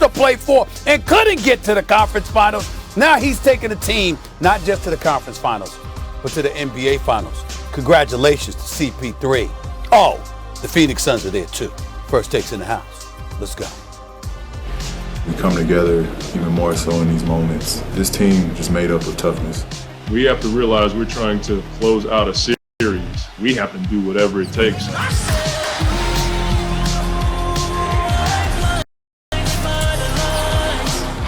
to play for and couldn't get to the conference finals. Now he's taking the team not just to the conference finals, but to the NBA finals. Congratulations to CP3. Oh, the Phoenix Suns are there too. First takes in the house. Let's go. We come together even more so in these moments. This team just made up of toughness. We have to realize we're trying to close out a series. We have to do whatever it takes.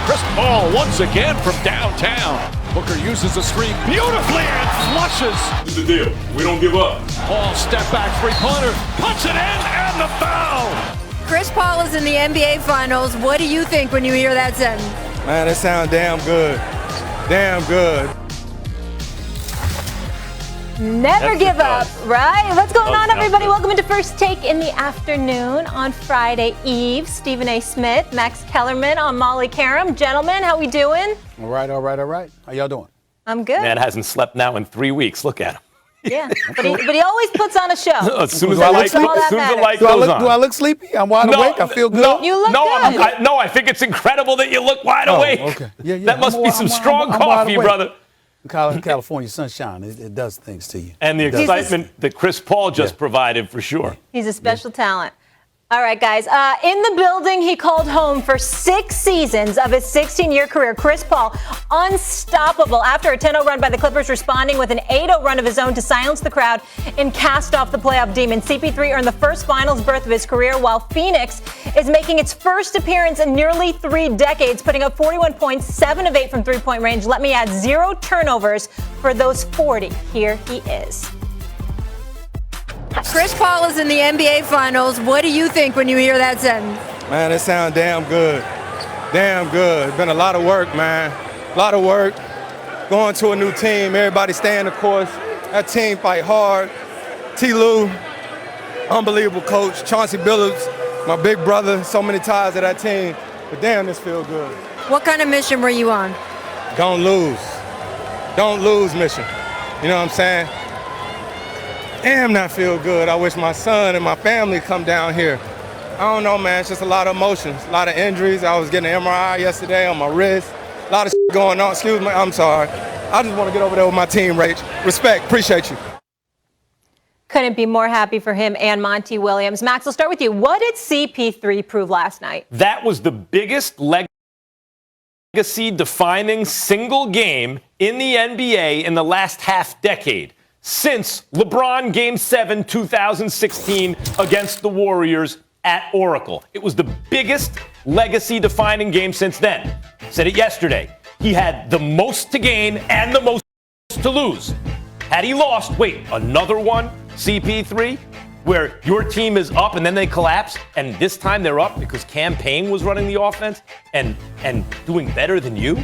Chris Paul once again from downtown. Booker uses the screen beautifully and flushes. This is the deal. We don't give up. Paul step back three-pointer, puts it in, and the foul. Chris Paul is in the NBA Finals. What do you think when you hear that sentence? Man, that sounds damn good. Damn good. Never give up, right? What's going on, everybody? Welcome into First Take in the afternoon on Friday Eve. Stephen A.Smith, Max Kellerman, I'm Molly Karam. Gentlemen, how we doing? All right. How y'all doing? I'm good. Man hasn't slept now in 3 weeks. Look at him. Yeah, but he always puts on a show. As soon as the light goes on. Do I look sleepy? I'm wide awake. I feel good. You look good. I think it's incredible that you look wide awake. Okay. Yeah. That must be some strong coffee, brother. California sunshine, it does things to you. And the excitement that Chris Paul just provided, for sure. He's a special talent. All right, guys. In the building, he called home for 6 seasons of his 16-year career. Chris Paul, unstoppable after a 10-0 run by the Clippers, responding with an 8-0 run of his own to silence the crowd and cast off the playoff demon. CP3 earned the first finals berth of his career, while Phoenix is making its first appearance in nearly 3 decades, putting up 41 points, 7 of 8 from three-point range. Let me add 0 turnovers for those 40. Here he is. Chris Paul is in the NBA Finals. What do you think when you hear that sentence? Man, that sounds damn good. Damn good. It's been a lot of work, man. A lot of work. Going to a new team, everybody staying the course. That team fight hard. T. Lue, unbelievable coach. Chauncey Billups, my big brother. So many ties to that team. But damn, this feels good. What kind of mission were you on? Don't lose. Don't lose mission. You know what I'm saying? Damn, that feel good. I wish my son and my family come down here. I don't know, man. It's just a lot of emotions, a lot of injuries. I was getting an MRI yesterday on my wrist. A lot of shit going on. Excuse me. I'm sorry. I just want to get over there with my team, Rach. Respect. Appreciate you. Couldn't be more happy for him and Monty Williams. Max, we'll start with you. What did CP3 prove last night? That was the biggest legacy-defining single game in the NBA in the last half decade, since LeBron Game 7, 2016 against the Warriors at Oracle. It was the biggest legacy-defining game since then. Said it yesterday. He had the most to gain and the most to lose. Had he lost, another one, CP3, where your team is up and then they collapse, and this time they're up because Cam Payne was running the offense and doing better than you,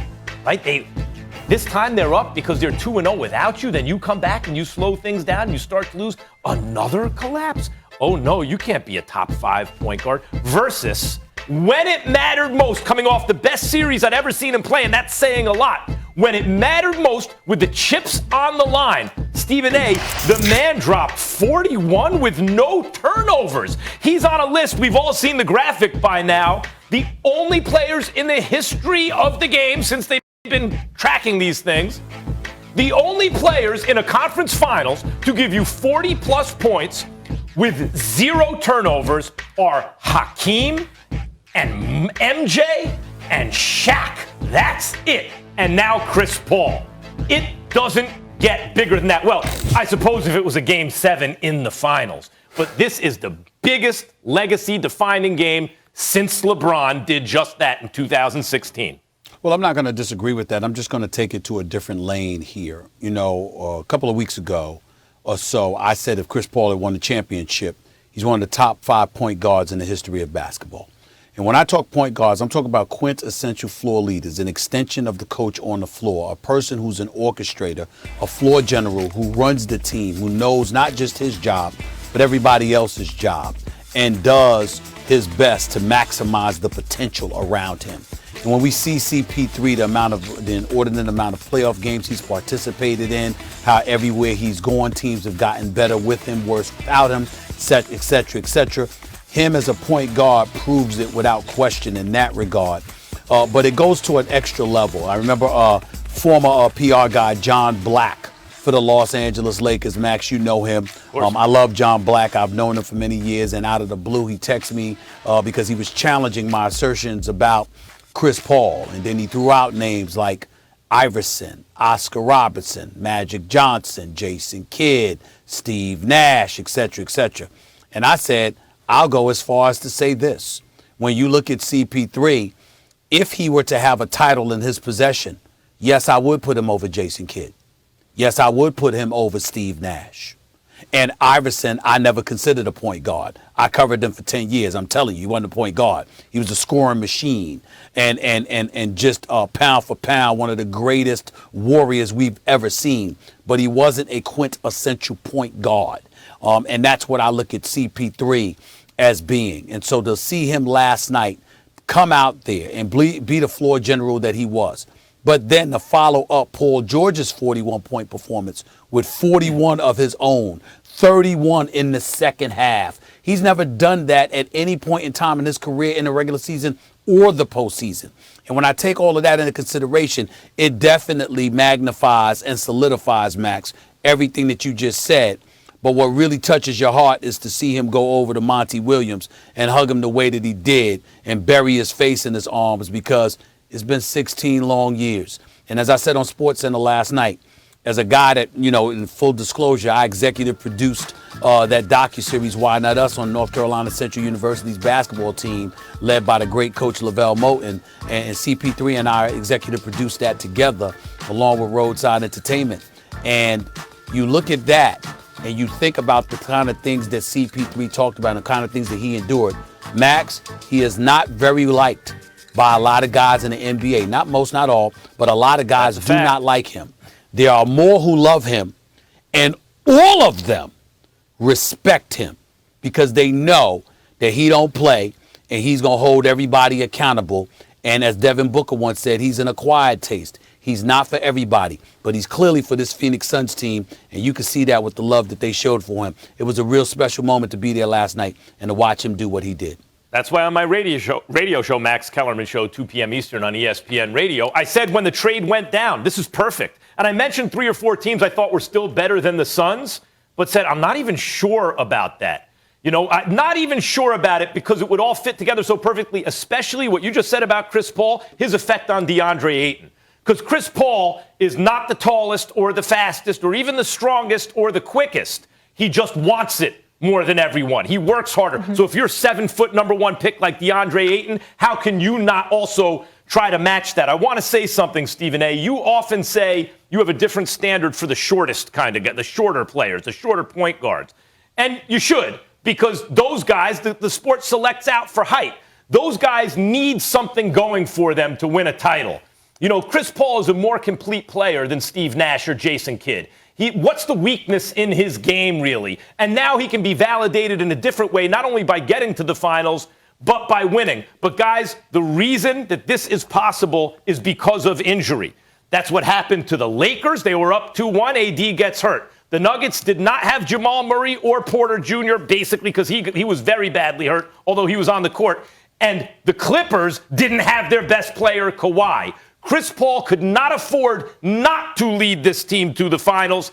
right? This time they're up because they're 2-0 without you. Then you come back and you slow things down and you start to lose. Another collapse. Oh, no, you can't be a top 5 point guard. Versus when it mattered most, coming off the best series I'd ever seen him play, and that's saying a lot. When it mattered most with the chips on the line, Stephen A., the man dropped 41 with no turnovers. He's on a list. We've all seen the graphic by now. The only players in the history of the game since they've been tracking these things, the only players in a conference finals to give you 40-plus points with 0 turnovers are Hakeem and MJ and Shaq. That's it. And now Chris Paul. It doesn't get bigger than that. Well, I suppose if it was a Game 7 in the finals. But this is the biggest legacy-defining game since LeBron did just that in 2016. Well, I'm not going to disagree with that. I'm just going to take it to a different lane here. You know, a couple of weeks ago or so, I said if Chris Paul had won the championship, he's one of the top 5 point guards in the history of basketball. And when I talk point guards, I'm talking about quintessential floor leaders, an extension of the coach on the floor, a person who's an orchestrator, a floor general who runs the team, who knows not just his job, but everybody else's job, and does his best to maximize the potential around him. And when we see CP3, the inordinate amount of playoff games he's participated in, how everywhere he's gone, teams have gotten better with him, worse without him, et cetera, et cetera, et cetera. him as a point guard proves it without question in that regard. But it goes to an extra level. I remember former PR guy John Black for the Los Angeles Lakers. Max, you know him. I love John Black. I've known him for many years, and out of the blue, he texted me because he was challenging my assertions about Chris Paul, and then he threw out names like Iverson, Oscar Robertson, Magic Johnson, Jason Kidd, Steve Nash, etc., etc. And I said, I'll go as far as to say this. When you look at CP3, if he were to have a title in his possession, yes, I would put him over Jason Kidd. Yes, I would put him over Steve Nash. And Iverson, I never considered a point guard. I covered him for 10 years. I'm telling you, he wasn't a point guard. He was a scoring machine. And just pound for pound, one of the greatest warriors we've ever seen. But he wasn't a quintessential point guard. And that's what I look at CP3 as being. And so to see him last night come out there and be the floor general that he was, but then to follow up Paul George's 41-point performance with 41 of his own, 31 in the second half. He's never done that at any point in time in his career in the regular season or the postseason. And when I take all of that into consideration, it definitely magnifies and solidifies, Max, everything that you just said. But what really touches your heart is to see him go over to Monty Williams and hug him the way that he did and bury his face in his arms, because it's been 16 long years. And as I said on SportsCenter last night, as a guy that, in full disclosure, I executive produced that docuseries, Why Not Us, on North Carolina Central University's basketball team, led by the great coach Lavelle Moten. And CP3 and I executive produced that together, along with Roadside Entertainment. And you look at that, and you think about the kind of things that CP3 talked about and the kind of things that he endured. Max, he is not very liked by a lot of guys in the NBA. Not most, not all, but a lot of guys do not like him. There are more who love him, and all of them respect him because they know that he don't play and he's going to hold everybody accountable. And as Devin Booker once said, he's an acquired taste. He's not for everybody, but he's clearly for this Phoenix Suns team, and you can see that with the love that they showed for him. It was a real special moment to be there last night and to watch him do what he did. That's why on my radio show, Max Kellerman Show, 2 p.m. Eastern on ESPN Radio, I said when the trade went down, this is perfect. And I mentioned 3 or 4 teams I thought were still better than the Suns, but said I'm not even sure about that. I'm not even sure about it because it would all fit together so perfectly, especially what you just said about Chris Paul, his effect on DeAndre Ayton. Because Chris Paul is not the tallest or the fastest or even the strongest or the quickest. He just wants it more than everyone. He works harder. Mm-hmm. So if you're 7-foot number 1 pick like DeAndre Ayton, how can you not also try to match that? I want to say something, Stephen A. You often say you have a different standard for the shortest kind of guy, the shorter players, the shorter point guards. And you should, because those guys, the sport selects out for height. Those guys need something going for them to win a title. Chris Paul is a more complete player than Steve Nash or Jason Kidd. What's the weakness in his game, really? And now he can be validated in a different way, not only by getting to the finals, but by winning. But, guys, the reason that this is possible is because of injury. That's what happened to the Lakers. They were up 2-1. AD gets hurt. The Nuggets did not have Jamal Murray or Porter Jr., basically, because he was very badly hurt, although he was on the court. And the Clippers didn't have their best player, Kawhi. Chris Paul could not afford not to lead this team to the finals.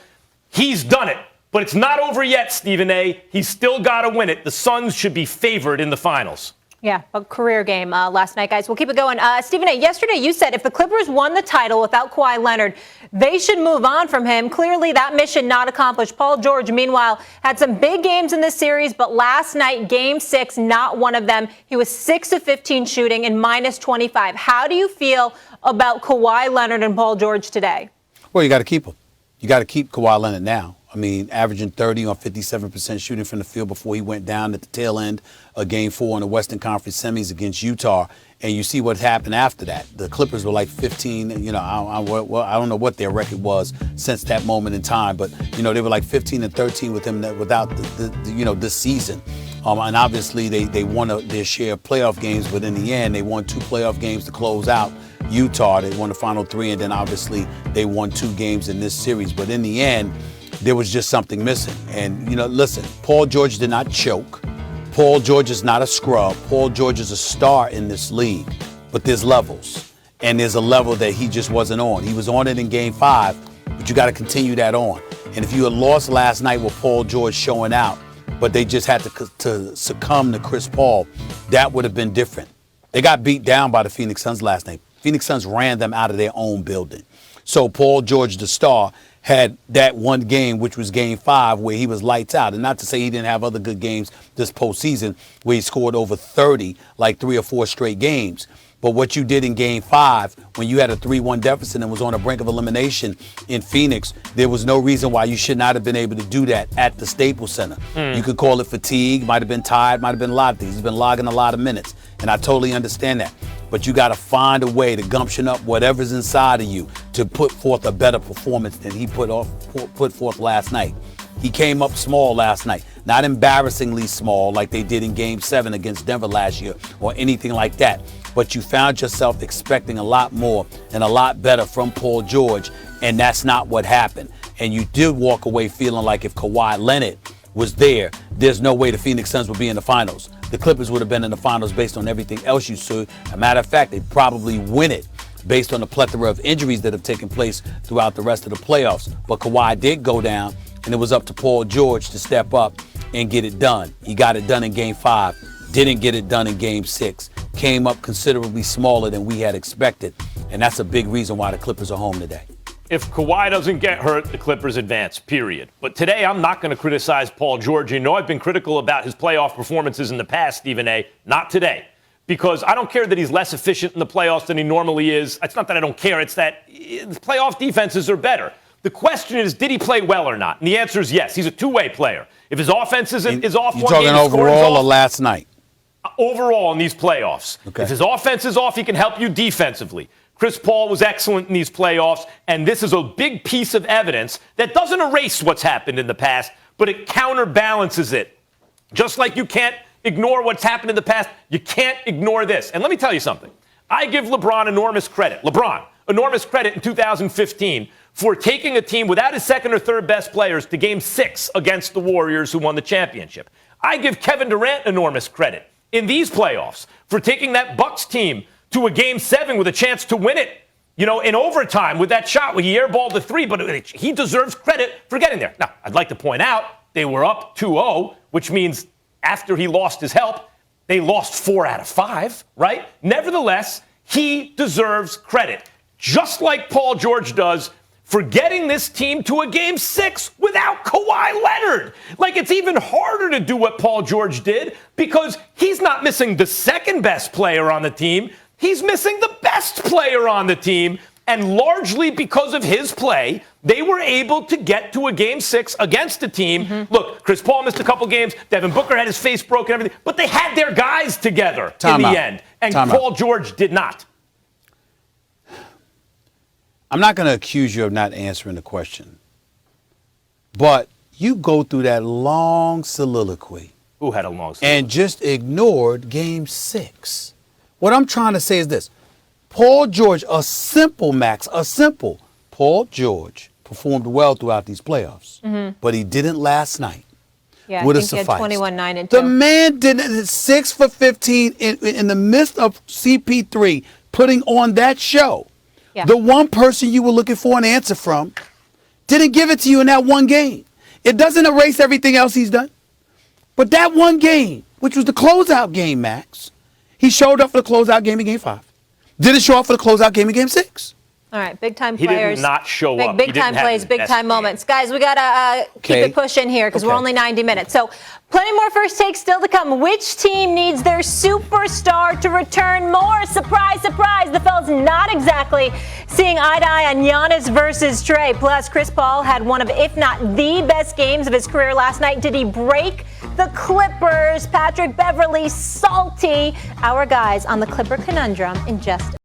He's done it. But it's not over yet, Stephen A. He's still got to win it. The Suns should be favored in the finals. Yeah, a career game last night, guys. We'll keep it going. Stephen A., yesterday you said if the Clippers won the title without Kawhi Leonard, they should move on from him. Clearly, that mission not accomplished. Paul George, meanwhile, had some big games in this series, but last night, Game 6, not one of them. He was 6 of 15 shooting and minus 25. How do you feel about Kawhi Leonard and Paul George today? Well, you got to keep him. You got to keep Kawhi Leonard now. I mean, averaging 30 on 57% shooting from the field before he went down at the tail end of Game 4 in the Western Conference semis against Utah. And you see what happened after that. The Clippers were like 15, I don't know what their record was since that moment in time, but, they were like 15 and 13 with him without this season. And obviously they won their share of playoff games, but in the end, they won 2 playoff games to close out Utah. They won the final 3, and then obviously they won 2 games in this series. But in the end, there was just something missing. And, listen, Paul George did not choke. Paul George is not a scrub. Paul George is a star in this league, but there's levels, and there's a level that he just wasn't on. He was on it in Game 5, but you got to continue that on. And if you had lost last night with Paul George showing out, but they just had to succumb to Chris Paul, that would have been different. They got beat down by the Phoenix Suns last night. Phoenix Suns ran them out of their own building. So Paul George, the star, had that one game, which was Game 5, where he was lights out. And not to say he didn't have other good games this postseason where he scored over 30, like 3 or 4 straight games. But what you did in Game 5, when you had a 3-1 deficit and was on the brink of elimination in Phoenix, there was no reason why you should not have been able to do that at the Staples Center. You could call it fatigue, might have been tired, might have been a lot of things. He's been logging a lot of minutes, and I totally understand that. But you got to find a way to gumption up whatever's inside of you to put forth a better performance than he put forth last night. He came up small last night, not embarrassingly small like they did in Game 7 against Denver last year or anything like that. But you found yourself expecting a lot more and a lot better from Paul George, and that's not what happened. And you did walk away feeling like if Kawhi Leonard was there, there's no way the Phoenix Suns would be in the finals. The Clippers would have been in the finals based on everything else you saw. As a matter of fact, they'd probably win it based on the plethora of injuries that have taken place throughout the rest of the playoffs. But Kawhi did go down, and it was up to Paul George to step up and get it done. He got it done in Game 5, didn't get it done in Game 6, came up considerably smaller than we had expected, and that's a big reason why the Clippers are home today. If Kawhi doesn't get hurt, the Clippers advance, period. But today, I'm not going to criticize Paul George. You know I've been critical about his playoff performances in the past, Stephen A. Not today. Because I don't care that he's less efficient in the playoffs than he normally is. It's not that I don't care. It's that playoff defenses are better. The question is, did he play well or not? And the answer is yes. He's a two-way player. If his offense is off one game, you're talking overall or last night? Overall in these playoffs. Okay. If his offense is off, he can help you defensively. Chris Paul was excellent in these playoffs, and this is a big piece of evidence that doesn't erase what's happened in the past, but it counterbalances it. Just like you can't ignore what's happened in the past, you can't ignore this. And let me tell you something. I give LeBron enormous credit. Enormous credit in 2015 for taking a team without his second or third best players to Game 6 against the Warriors, who won the championship. I give Kevin Durant enormous credit in these playoffs for taking that Bucks team to a Game 7 with a chance to win it, in overtime with that shot where he airballed the 3, but he deserves credit for getting there. Now, I'd like to point out they were up 2-0, which means after he lost his help, they lost 4 out of 5, right? Nevertheless, he deserves credit, just like Paul George does, for getting this team to a Game 6 without Kawhi Leonard. Like, it's even harder to do what Paul George did because he's not missing the second best player on the team. He's missing the best player on the team. And largely because of his play, they were able to get to a Game 6 against a team. Look, Chris Paul missed a couple games. Devin Booker had his face broken, everything. But they had their guys together in the end. And Paul George did not. I'm not going to accuse you of not answering the question, but you go through that long soliloquy. Who had a long soliloquy? And just ignored Game 6. What I'm trying to say is this. Paul George, Paul George performed well throughout these playoffs, but he didn't last night. Yeah, would I have think he had sufficed. 21, 9, and 2. The man did 6 for 15 in the midst of CP3 putting on that show. Yeah. The one person you were looking for an answer from didn't give it to you in that one game. It doesn't erase everything else he's done. But that one game, which was the closeout game, Max, he showed up for the closeout game in Game 5. Didn't show up for the closeout game in Game 6. All right, big-time He players. did not show up. Big-time plays, big-time moments. Guys, we got to keep it pushing here because we're only 90 minutes. So plenty more first takes still to come. Which team needs their superstar to return more? Surprise, surprise. The fellas not exactly seeing eye to eye on Giannis versus Trey. Plus, Chris Paul had one of, if not the best games of his career last night. Did he break the Clippers? Patrick Beverley, salty. Our guys on the Clipper Conundrum in just